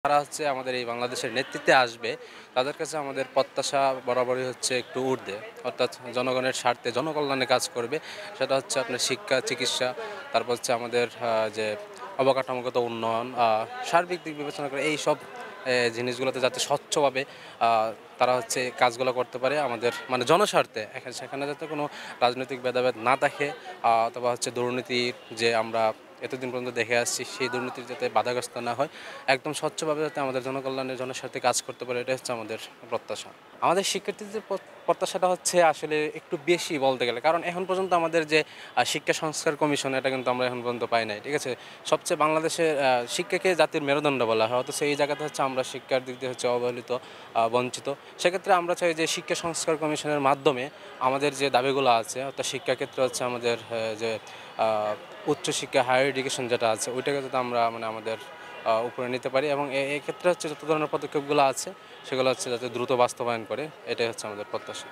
যারা হচ্ছে আমাদের এই বাংলাদেশের নেতৃত্বে আসবে, তাদের কাছে আমাদের প্রত্যাশা বরাবরই হচ্ছে একটু ঊর্ধ্বে। অর্থাৎ জনগণের স্বার্থে জনকল্যাণে কাজ করবে। সেটা হচ্ছে আপনার শিক্ষা, চিকিৎসা, তারপর হচ্ছে আমাদের যে অবকাঠামোগত উন্নয়ন, সার্বিক দিক বিবেচনা করে এইসব জিনিসগুলোতে যাতে স্বচ্ছভাবে আ তারা হচ্ছে কাজগুলো করতে পারে আমাদের মানে জনস্বার্থে। সেখানে যাতে কোনো রাজনৈতিক ভেদাভেদ না থাকে, অথবা হচ্ছে দুর্নীতির যে আমরা এতদিন পর্যন্ত দেখে আসছি, সেই দুর্নীতির যাতে বাধাগ্রস্ত না হয়, একদম স্বচ্ছভাবে যাতে আমাদের জনকল্যাণের জনস্বার্থে কাজ করতে পারে, এটাই হচ্ছে আমাদের প্রত্যাশা। আমাদের শিক্ষার্থীদের প্রত্যাশাটা হচ্ছে আসলে একটু বেশি বলতে গেলে। কারণ এখন পর্যন্ত আমাদের যে শিক্ষা সংস্কার কমিশন, এটা কিন্তু আমরা এখন পর্যন্ত পাই নাই। ঠিক আছে? সবচেয়ে বাংলাদেশের শিক্ষাকে জাতির মেরুদণ্ড বলা হয়। অথচ এই জায়গাতে হচ্ছে আমরা শিক্ষার দিক দিয়ে হচ্ছে অবহেলিত, বঞ্চিত। সেক্ষেত্রে আমরা চাই যে শিক্ষা সংস্কার কমিশনের মাধ্যমে আমাদের যে দাবিগুলো আছে, অর্থাৎ শিক্ষাক্ষেত্রে হচ্ছে আমাদের যে আ উচ্চশিক্ষা, হায়ার এডুকেশন যেটা আছে, ওইটাকে যাতে আমরা মানে আমাদের উপরে নিতে পারি, এবং এক্ষেত্রে হচ্ছে যত ধরনের পদক্ষেপগুলো আছে, সেগুলো হচ্ছে যাতে দ্রুত বাস্তবায়ন করে, এটাই হচ্ছে আমাদের প্রত্যাশা।